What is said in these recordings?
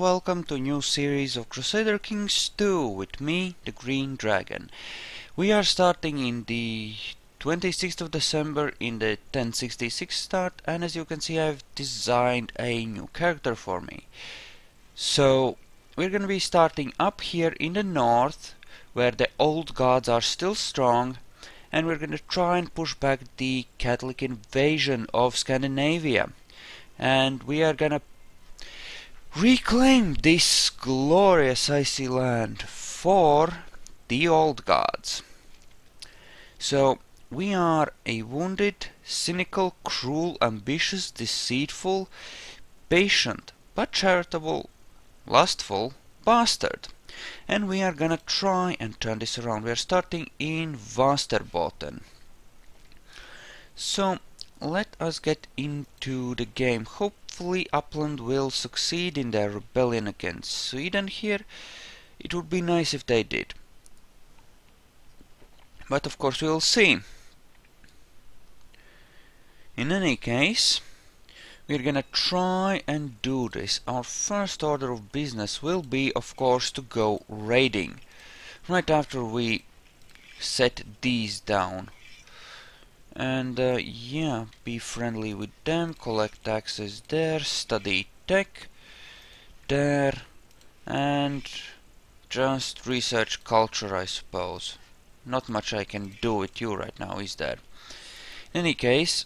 welcome to a new series of Crusader Kings 2 with me, the Green Dragon. We are starting in the 26th of December in the 1066 start, and as you can see I've designed a new character for me. So we're gonna be starting up here in the north, where the old gods are still strong, and we're gonna try and push back the Catholic invasion of Scandinavia. And we are gonna reclaim this glorious icy land for the old gods. So we are a wounded, cynical, cruel, ambitious, deceitful, patient, but charitable, lustful bastard. And we are gonna try and turn this around. We are starting in Vasterbotten. So let us get into the game. Hopefully Uppland will succeed in their rebellion against Sweden here. It would be nice if they did. But of course we'll see. In any case, we're gonna try and do this. Our first order of business will be, of course, to go raiding. Right after we set these down. And yeah, be friendly with them, collect taxes there, study tech there, and just research culture, I suppose. Not much I can do with you right now, is there? In any case,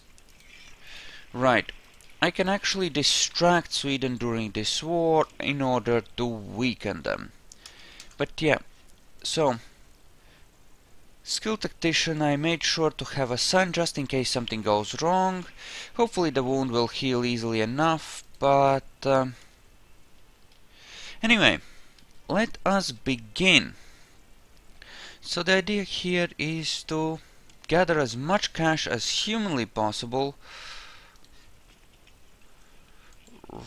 right, I can actually distract Sweden during this war in order to weaken them. But yeah, so skill tactician, I made sure to have a son just in case something goes wrong. Hopefully the wound will heal easily enough, but anyway, let us begin. So the idea here is to gather as much cash as humanly possible.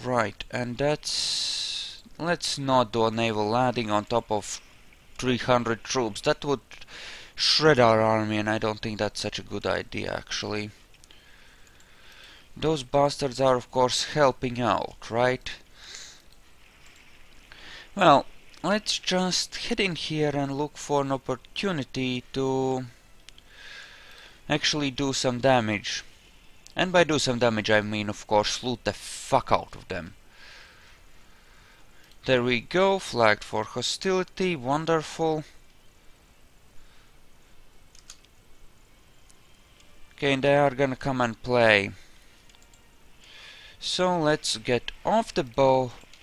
Right, and that's... let's not do a naval landing on top of 300 troops. That would shred our army, and I don't think that's such a good idea, actually. Those bastards are, of course, helping out, right? Well, let's just head in here and look for an opportunity to actually do some damage. And by do some damage, I mean, of course, loot the fuck out of them. There we go, flagged for hostility, wonderful. Okay, and they are gonna come and play. So let's get off the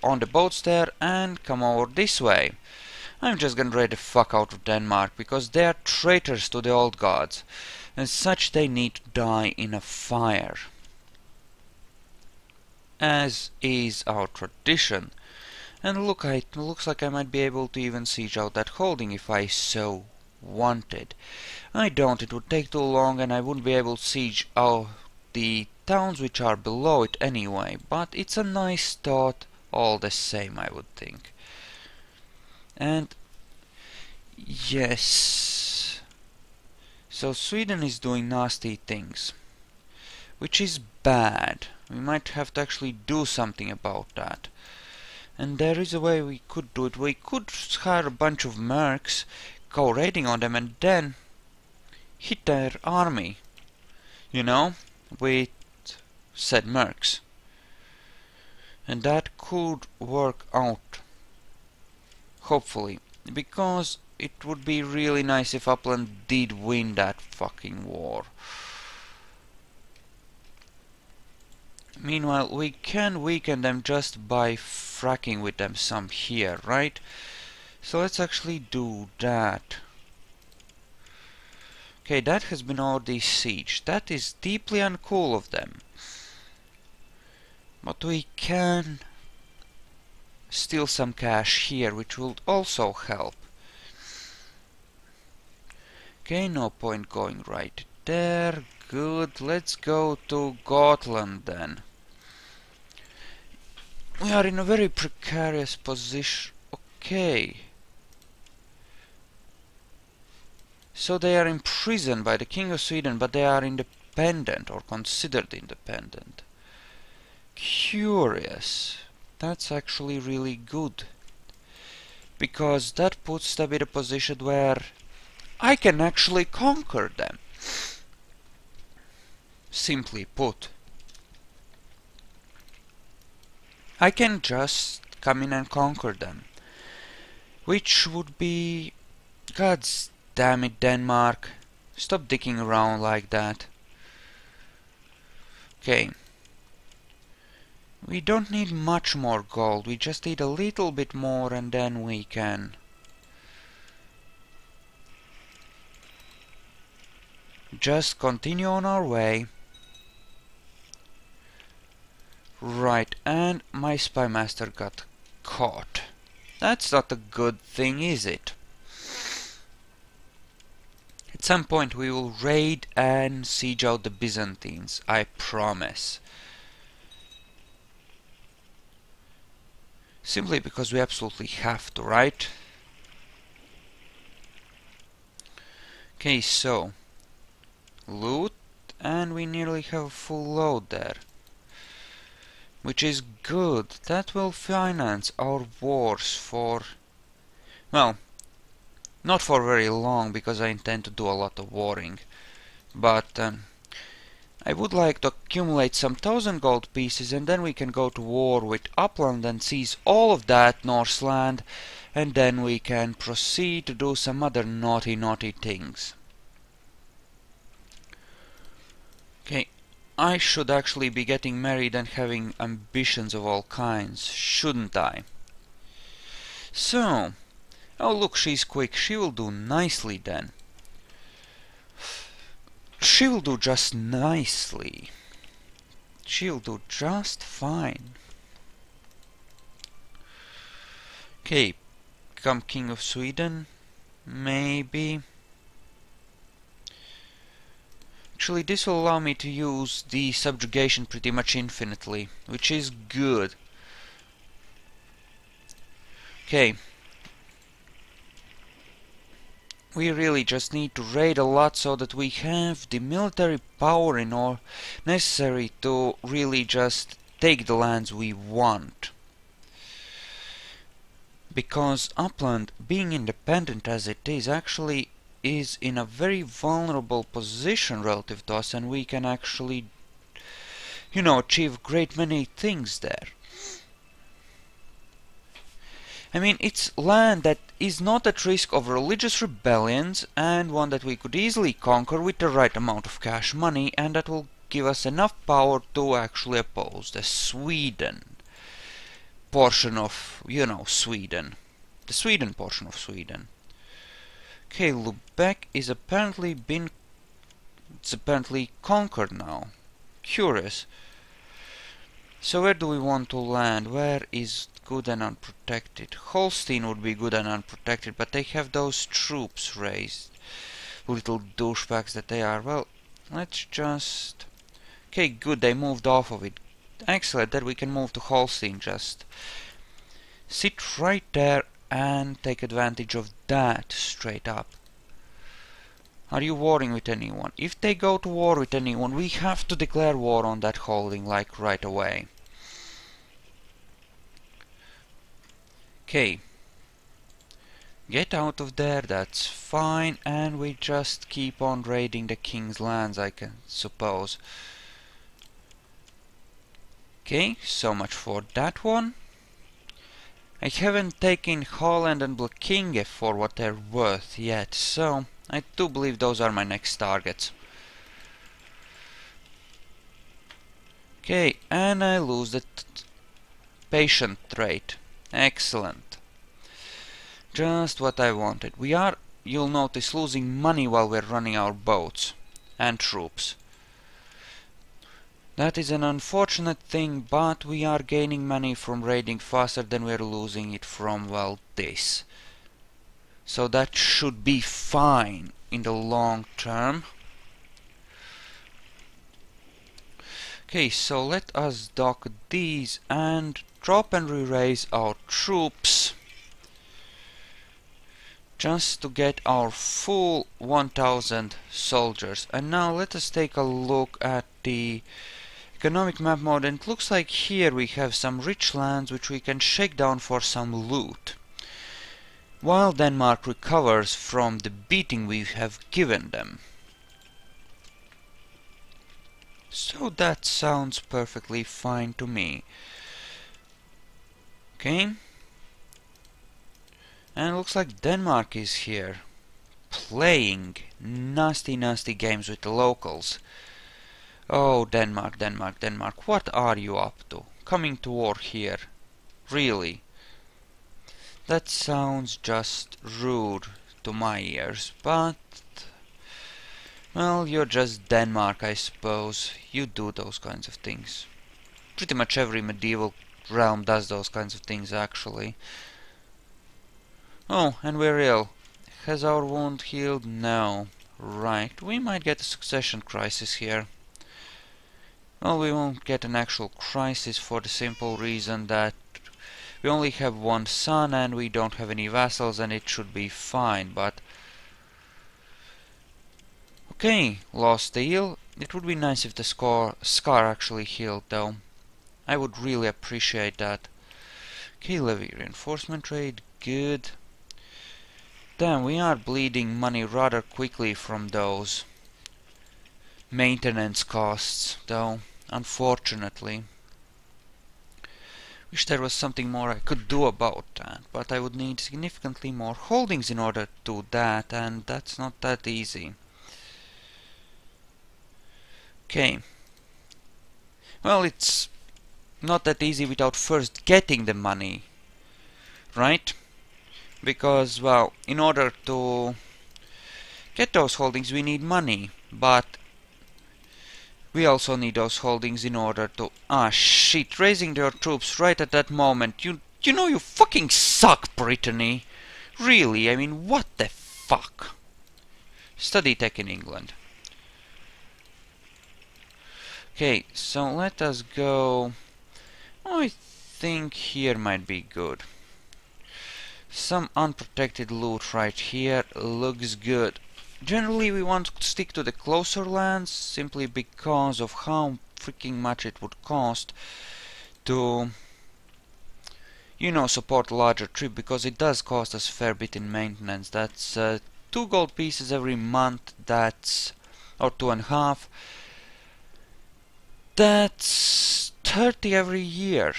on the boats there and come over this way. I'm just gonna raid the fuck out of Denmark because they are traitors to the old gods. As such, they need to die in a fire. As is our tradition. And look, it looks like I might be able to even siege out that holding if I so wanted. I don't, it would take too long and I wouldn't be able to siege out the towns which are below it anyway, but it's a nice thought all the same, I would think. And yes, so Sweden is doing nasty things, which is bad. We might have to actually do something about that. And there is a way we could do it. We could hire a bunch of mercs, go raiding on them, and then hit their army, you know, with said mercs. And that could work out, hopefully, because it would be really nice if Uppland did win that fucking war. Meanwhile, we can weaken them just by fracking with them some here, right? So let's actually do that. Okay, that has been already sieged. That is deeply uncool of them. But we can steal some cash here, which will also help. Okay, no point going right there. Good, let's go to Gotland then. We are in a very precarious position. Okay. So they are imprisoned by the King of Sweden, but they are independent or considered independent. Curious. That's actually really good, because that puts them in a position where I can actually conquer them. Simply put, I can just come in and conquer them, which would be... God damn it, Denmark. Stop dicking around like that. Okay. We don't need much more gold, we just need a little bit more and then we can just continue on our way. Right, and my spy master got caught. That's not a good thing, is it? At some point we will raid and siege out the Byzantines, I promise. Simply because we absolutely have to, right? Okay, so loot, and we nearly have a full load there, which is good. That will finance our wars for, well, not for very long, because I intend to do a lot of warring, but I would like to accumulate some 1,000 gold pieces, and then we can go to war with Upland and seize all of that Norse land, and then we can proceed to do some other naughty things. Okay, I should actually be getting married and having ambitions of all kinds, shouldn't I? So, oh look, she's quick, she will do nicely then. She will do just nicely. She'll do just fine. Okay, become King of Sweden, maybe. Actually, this will allow me to use the subjugation pretty much infinitely, which is good. Okay. We really just need to raid a lot so that we have the military power in all necessary to really just take the lands we want. Because Upland, being independent as it is, actually is in a very vulnerable position relative to us, and we can actually, you know, achieve great many things there. I mean, it's land that is not at risk of religious rebellions, and one that we could easily conquer with the right amount of cash money, and that will give us enough power to actually oppose the Sweden portion of, you know, Sweden. The Sweden portion of Sweden. Okay, Lubeck is apparently it's apparently conquered now. Curious. So where do we want to land? Where is good and unprotected? Holstein would be good and unprotected, but they have those troops raised. Little douchebags that they are. Well, let's just... Okay, good, they moved off of it. Excellent, then we can move to Holstein, just sit right there and take advantage of that straight up. Are you warring with anyone? If they go to war with anyone, we have to declare war on that holding, like, right away. Okay. Get out of there, that's fine, and we just keep on raiding the king's lands, I can suppose. Okay, so much for that one. I haven't taken Holland and Blekinge for what they're worth yet, so I do believe those are my next targets. Okay, and I lose the patient trait. Excellent. Just what I wanted. We are, you'll notice, losing money while we're running our boats and troops. That is an unfortunate thing, but we are gaining money from raiding faster than we're losing it from, well, this. So that should be fine in the long term. Okay, so let us dock these and drop and re-raise our troops, just to get our full 1,000 soldiers. And now let us take a look at the economic map mode, and it looks like here we have some rich lands which we can shake down for some loot, while Denmark recovers from the beating we have given them. So that sounds perfectly fine to me. Okay. And it looks like Denmark is here, playing nasty games with the locals. Oh, Denmark, Denmark, Denmark, what are you up to? Coming to war here? Really? That sounds just rude to my ears, but... well, you're just Denmark, I suppose. You do those kinds of things. Pretty much every medieval realm does those kinds of things, actually. Oh, and we're ill. Has our wound healed? No. Right, we might get a succession crisis here. Well, we won't get an actual crisis for the simple reason that we only have one son and we don't have any vassals, and it should be fine, but... okay, lost the heal. It would be nice if the scar actually healed, though. I would really appreciate that. Okay, levy reinforcement rate, good. Damn, we are bleeding money rather quickly from those maintenance costs, though, unfortunately. Wish there was something more I could do about that, but I would need significantly more holdings in order to do that, and that's not that easy. Okay. Well, it's not that easy without first getting the money, right? Because, well, in order to get those holdings we need money, but we also need those holdings in order to... ah, shit, raising your troops right at that moment. You know you fucking suck, Brittany. Really, I mean, what the fuck? Study tech in England. Okay, so let us go... I think here might be good. Some unprotected loot right here looks good. Generally we want to stick to the closer lands, simply because of how freaking much it would cost to, you know, support a larger trip, because it does cost us a fair bit in maintenance. That's 2 gold pieces every month, that's... or 2.5. That's 30 every year.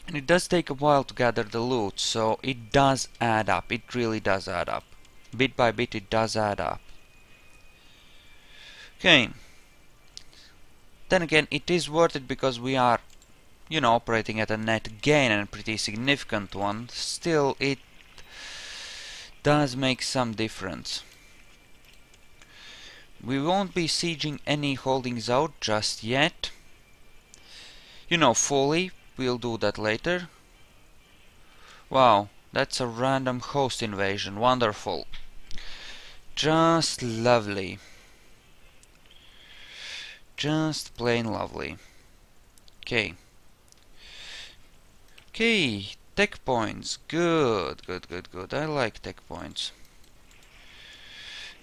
And it does take a while to gather the loot, so it does add up. It really does add up. Bit by bit it does add up. Okay. Then again, it is worth it because we are, you know, operating at a net gain, and a pretty significant one. Still, it does make some difference. We won't be sieging any holdings out just yet. You know, fully. We'll do that later. Wow, that's a random host invasion. Wonderful. Just lovely. Just plain lovely. Okay. Okay, tech points. Good. I like tech points.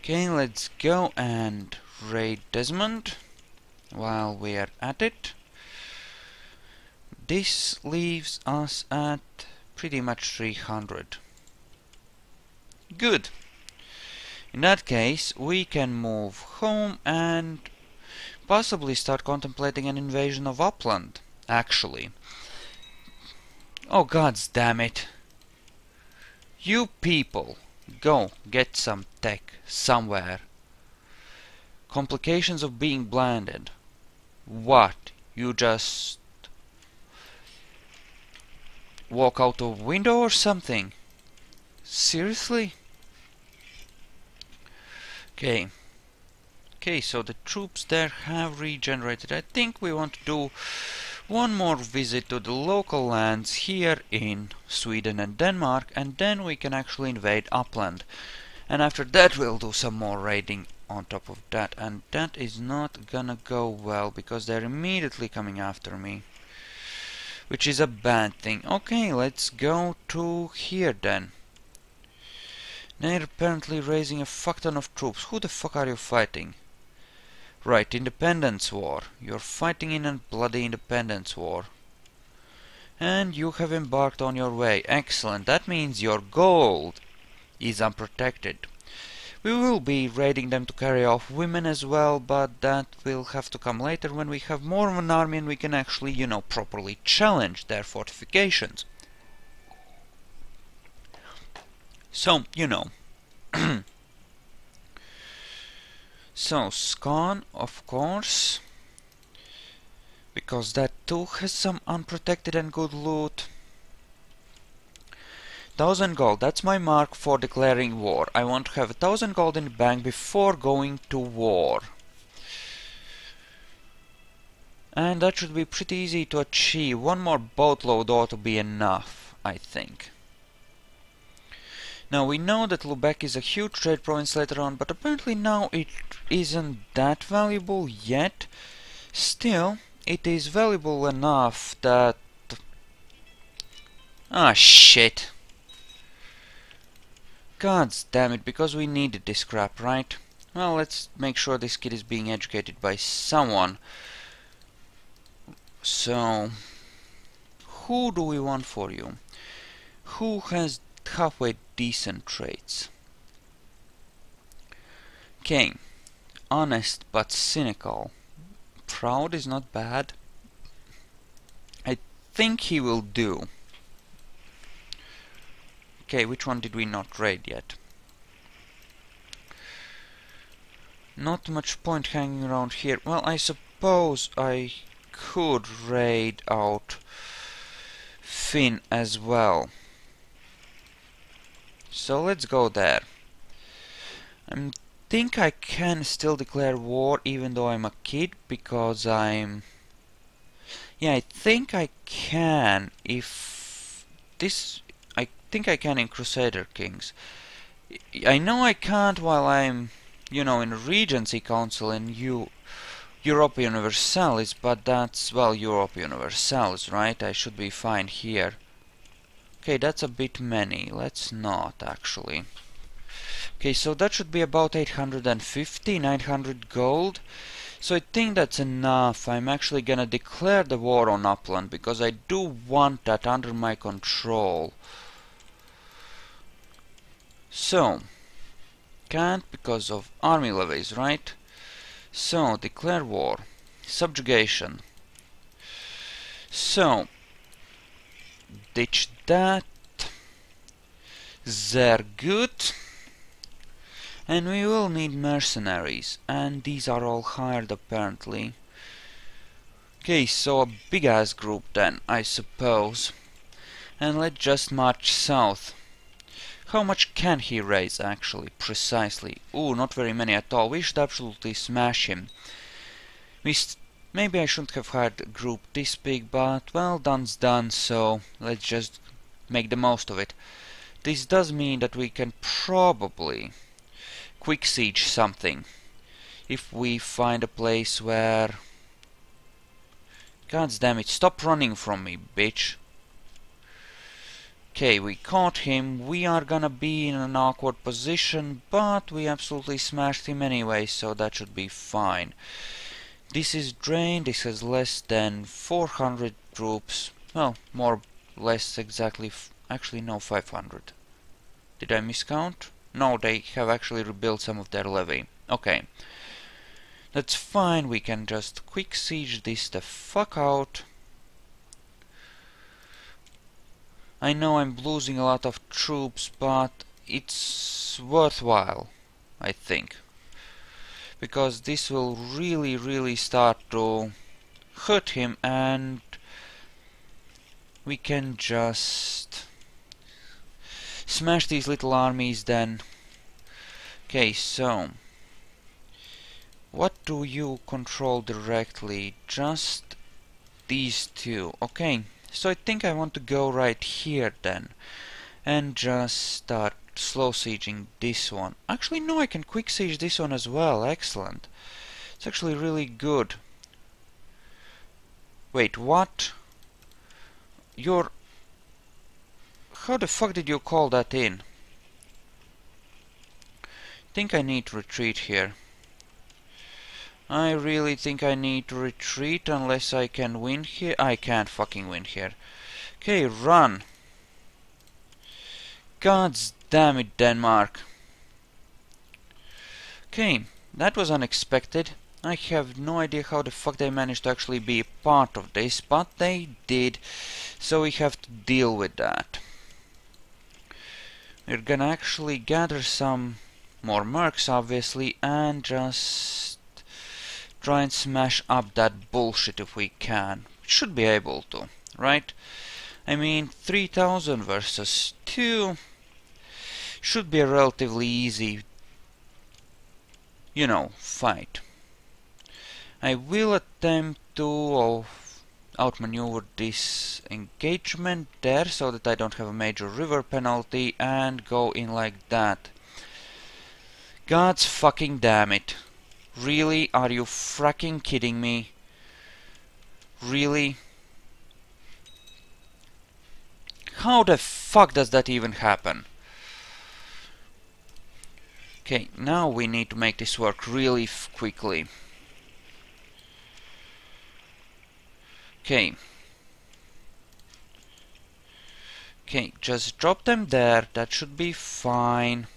Okay, let's go and raid Desmond while we are at it. This leaves us at pretty much 300. Good. In that case, we can move home and possibly start contemplating an invasion of Upland, actually. Oh, gods damn it. You people, go get some tech somewhere. Complications of being blinded. What? You just walk out of a window or something? Seriously? Okay. Okay, so the troops there have regenerated. I think we want to do one more visit to the local lands here in Sweden and Denmark, and then we can actually invade Upland. And after that we'll do some more raiding on top of that, and that is not gonna go well because they're immediately coming after me, which is a bad thing. Okay, let's go to here then. They're apparently raising a fuck ton of troops. Who the fuck are you fighting? Right, independence war. You're fighting in a bloody independence war. And you have embarked on your way. Excellent. That means your gold is unprotected. We will be raiding them to carry off women as well, but that will have to come later when we have more of an army and we can actually, you know, properly challenge their fortifications. So, you know. So, Scan, of course, because that too has some unprotected and good loot. 1000 gold, that's my mark for declaring war. I want to have 1000 gold in the bank before going to war. And that should be pretty easy to achieve. One more boatload ought to be enough, I think. Now we know that Lubeck is a huge trade province later on, but apparently now it isn't that valuable yet. Still, it is valuable enough that... Ah, shit. God damn it, because we needed this crap, right? Well, let's make sure this kid is being educated by someone. So, who do we want for you? Who has halfway decent traits? Okay, honest but cynical. Proud is not bad. I think he will do. Okay, which one did we not raid yet? Not much point hanging around here. Well, I suppose I could raid out Finn as well. So let's go there. I think I can still declare war even though I'm a kid, because I'm... Yeah, I think I can if this... I think I can in Crusader Kings. I know I can't while I'm, you know, in a Regency Council in Europe Universalis, but that's, well, Europe Universalis, right? I should be fine here. Okay, that's a bit many. Let's not, actually. Okay, so that should be about 850, 900 gold. So I think that's enough. I'm actually gonna declare the war on Upland, because I do want that under my control. So, can't because of army levies, right? So, declare war. Subjugation. So, ditch that. They're good. And we will need mercenaries. And these are all hired apparently. Okay, so a big ass group then, I suppose. And let's just march south. How much can he raise, actually, precisely? Ooh, not very many at all. We should absolutely smash him. Maybe I shouldn't have hired a group this big, but, well, done's done, so let's just make the most of it. This does mean that we can probably quick siege something. If we find a place where... God damn it, stop running from me, bitch. Okay, we caught him. We are gonna be in an awkward position, but we absolutely smashed him anyway, so that should be fine. This is drained. This has less than 400 troops. Well, more or less exactly. Actually, no, 500. Did I miscount? No, they have actually rebuilt some of their levy. Okay. That's fine. We can just quick siege this the fuck out. I know I'm losing a lot of troops, but it's worthwhile, I think. Because this will really start to hurt him, and we can just smash these little armies then. Okay, so what do you control directly? Just these two. Okay. So I think I want to go right here then, and just start slow sieging this one. Actually, no, I can quick siege this one as well. Excellent. It's actually really good. Wait, what? You're... How the fuck did you call that in? I think I need to retreat here. I really think I need to retreat unless I can win here. I can't fucking win here. Okay, run. God damn it, Denmark. Okay, that was unexpected. I have no idea how the fuck they managed to actually be a part of this, but they did, so we have to deal with that. We're gonna actually gather some more mercs, obviously, and just try and smash up that bullshit if we can. We should be able to, right? I mean, 3000 versus 2 should be a relatively easy, you know, fight. I will attempt to outmaneuver this engagement there so that I don't have a major river penalty and go in like that. God's fucking damn it. Really? Are you fracking kidding me? Really? How the fuck does that even happen? Okay, now we need to make this work really quickly. Okay. Okay, just drop them there, that should be fine.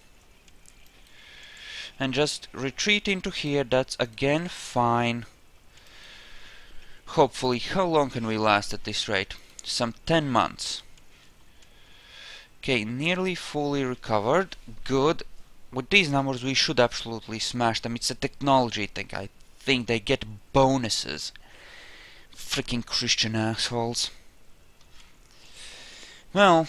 And just retreat into here, that's again fine. Hopefully, how long can we last at this rate? Some 10 months. Okay, nearly fully recovered, good. With these numbers we should absolutely smash them, it's a technology thing, I think they get bonuses. Freaking Christian assholes. Well,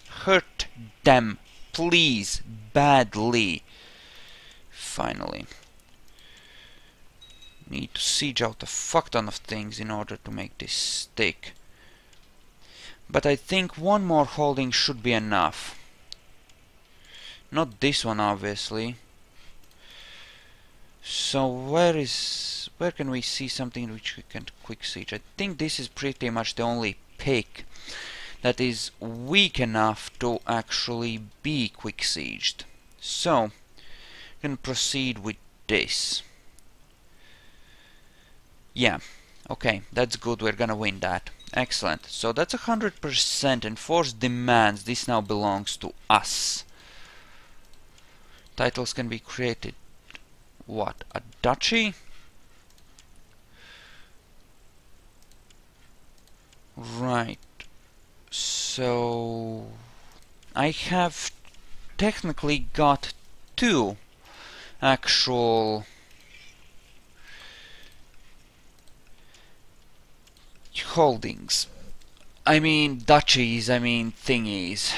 hurt them, please, badly. Finally. Need to siege out a fuck ton of things in order to make this stick. But I think one more holding should be enough. Not this one, obviously. So where can we see something which we can quick siege? I think this is pretty much the only pick that is weak enough to actually be quick sieged. So, we can proceed with this. Yeah, okay, that's good, we're gonna win that. Excellent. So that's 100% enforced demands. This now belongs to us. Titles can be created. What? A duchy? Right. So I have technically got 2 actual holdings. I mean duchies, I mean thingies.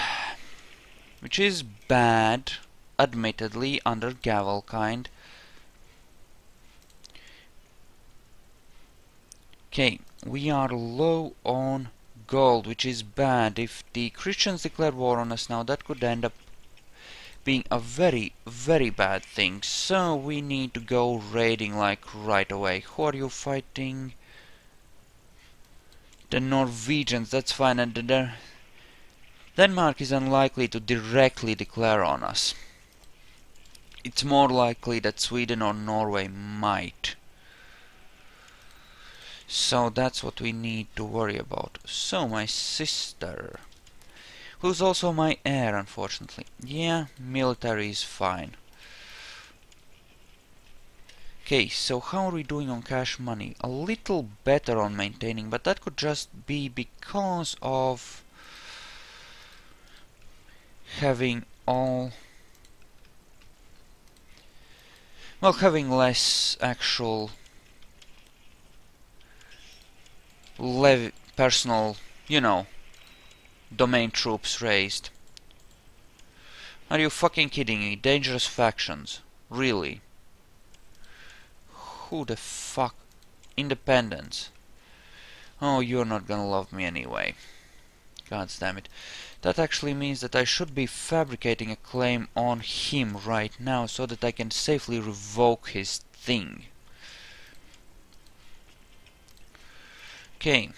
Which is bad, admittedly, under Gavelkind. Okay, we are low on gold, which is bad. If the Christians declare war on us now, that could end up being a very, very bad thing. So we need to go raiding like right away. Who are you fighting? The Norwegians, that's fine. And Denmark is unlikely to directly declare on us. It's more likely that Sweden or Norway might. So that's what we need to worry about. So my sister, who's also my heir, unfortunately. Yeah, military is fine. Okay, so how are we doing on cash money? A little better on maintaining, but that could just be because of having all... well, having less actual personal, you know, domain troops raised. Are you fucking kidding me? Dangerous factions. Really? Who the fuck? Independence. Oh, you're not gonna love me anyway. God damn it. That actually means that I should be fabricating a claim on him right now so that I can safely revoke his thing. Okay,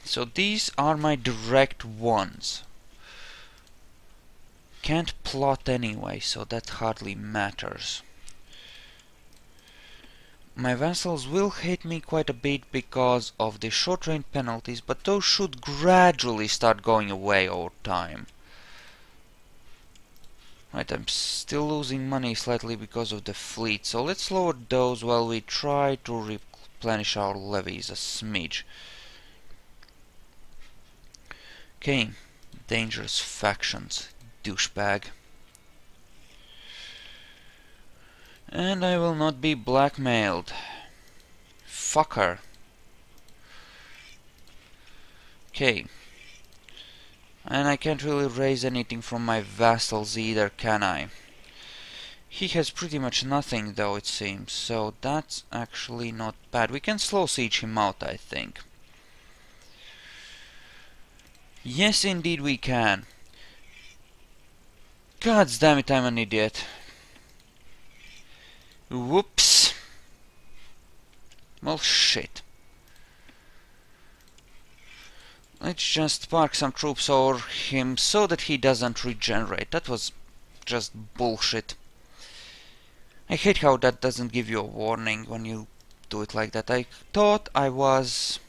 so these are my direct ones. Can't plot anyway, so that hardly matters. my vassals will hate me quite a bit because of the short range penalties, but those should gradually start going away over time. Right, I'm still losing money slightly because of the fleet, so let's lower those while we try to replenish our levies a smidge. Okay, dangerous factions, douchebag. And I will not be blackmailed. Fucker. Okay. And I can't really raise anything from my vassals either, can I? He has pretty much nothing though, it seems, so that's actually not bad. We can slow siege him out, I think. Yes, indeed we can. God damn it, I'm an idiot. Whoops. Well, shit. Let's just park some troops over him so that he doesn't regenerate. That was just bullshit. I hate how that doesn't give you a warning when you do it like that. I thought I was...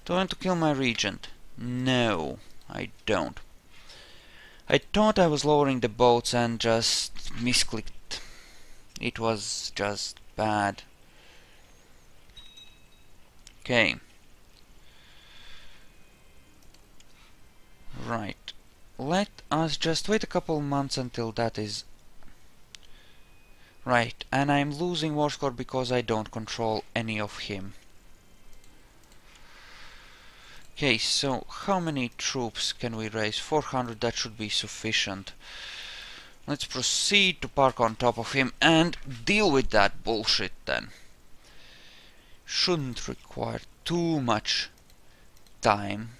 Do I want to kill my regent? No, I don't. I thought I was lowering the boats and just misclicked. It was just bad. Okay. Right. Let us just wait a couple months until that is... Right, and I'm losing war score because I don't control any of him. Okay, so how many troops can we raise? 400, that should be sufficient. Let's proceed to park on top of him and deal with that bullshit then. Shouldn't require too much time.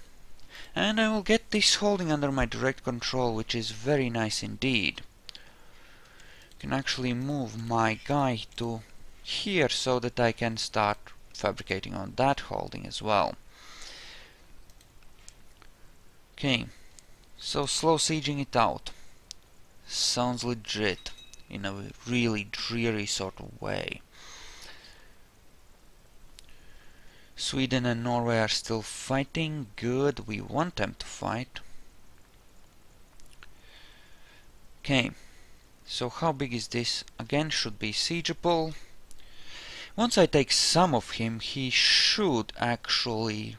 And I will get this holding under my direct control, which is very nice indeed. Can actually move my guy to here so that I can start fabricating on that holding as well. Okay, so slow sieging it out. Sounds legit in a really dreary sort of way. Sweden and Norway are still fighting. Good, we want them to fight. Okay, so how big is this? Again, should be siegeable. Once I take some of him, he should actually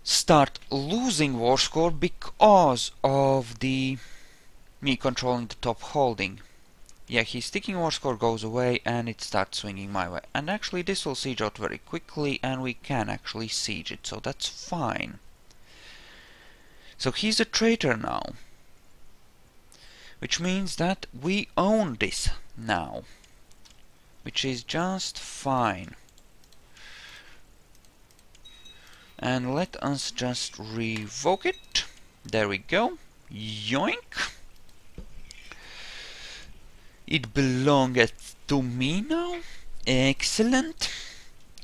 start losing war score because of the me controlling the top holding. Yeah, his sticking war score goes away and it starts swinging my way. And actually this will siege out very quickly and we can actually siege it, so that's fine. So he's a traitor now. Which means that we own this now. Which is just fine. And let us just revoke it. There we go. Yoink! It belongeth to me now. Excellent.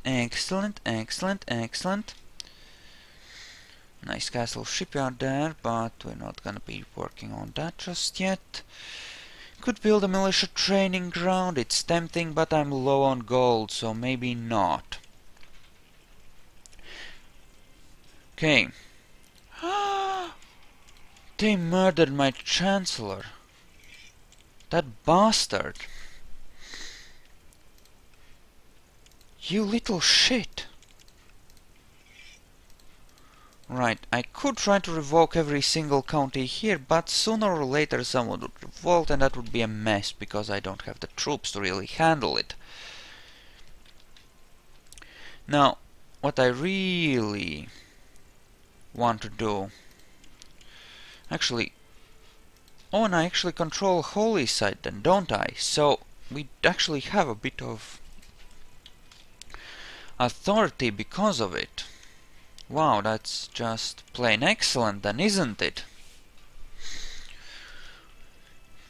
Excellent, excellent, excellent. Nice castle shipyard there, but we're not gonna be working on that just yet. Could build a militia training ground, it's tempting, but I'm low on gold, so maybe not. Okay. They murdered my chancellor. That bastard. You little shit. Right, I could try to revoke every single county here, but sooner or later someone would revolt and that would be a mess because I don't have the troops to really handle it. Now, what I really want to do... Actually... Oh, and I actually control Holy Site then, don't I? So, we actually have a bit of authority because of it. Wow, that's just plain excellent then, isn't it?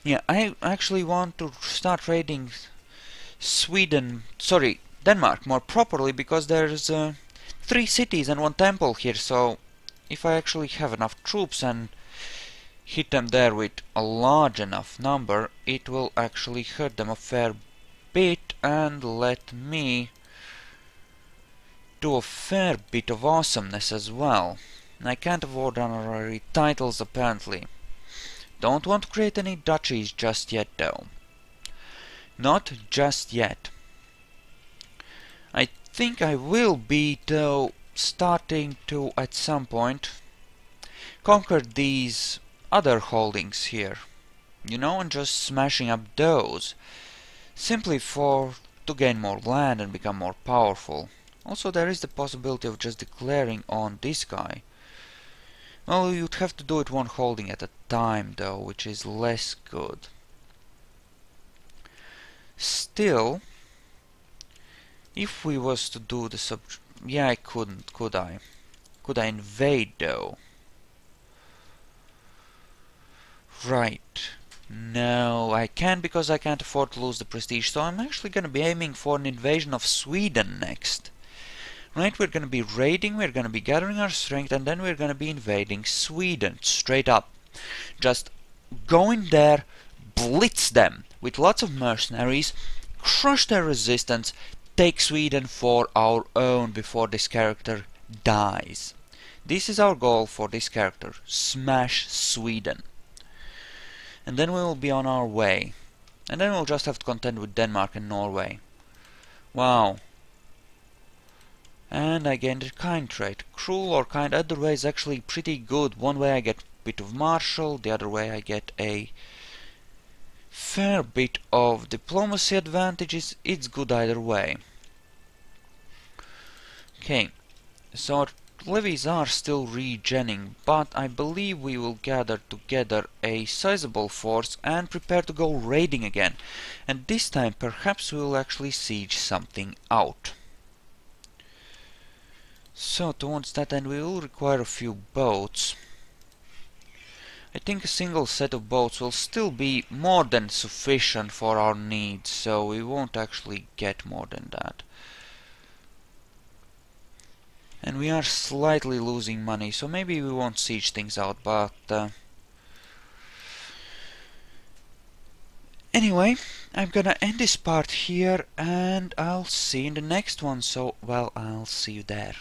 Yeah, I actually want to start raiding Denmark more properly, because there's 3 cities and 1 temple here, so if I actually have enough troops and hit them there with a large enough number, it will actually hurt them a fair bit and let me do a fair bit of awesomeness as well. I can't afford honorary titles apparently. Don't want to create any duchies just yet though. Not just yet. I think I will be though starting to at some point conquer these other holdings here. You know, and just smashing up those. Simply to gain more land and become more powerful. Also there is the possibility of just declaring on this guy. Well, you'd have to do it one holding at a time though, which is less good. Still, if we was to do the yeah, I couldn't, could I? Could I invade though? Right. No, I can't because I can't afford to lose the prestige, so I'm actually gonna be aiming for an invasion of Sweden next. Right, we're gonna be raiding, we're gonna be gathering our strength, and then we're gonna be invading Sweden, straight up. Just go in there, blitz them with lots of mercenaries, crush their resistance, take Sweden for our own before this character dies. This is our goal for this character, smash Sweden. And then we will be on our way. And then we'll just have to contend with Denmark and Norway. Wow. And I gained a kind trait. Cruel or kind, either way is actually pretty good. One way I get a bit of martial, the other way I get a fair bit of diplomacy advantages. It's good either way. Okay, so our levies are still regenning, but I believe we will gather together a sizable force and prepare to go raiding again. And this time perhaps we will actually siege something out. So towards that end we will require a few boats. I think a single set of boats will still be more than sufficient for our needs, so we won't actually get more than that. And we are slightly losing money, so maybe we won't siege things out, but anyway, I'm gonna end this part here and I'll see you in the next one, so well, I'll see you there.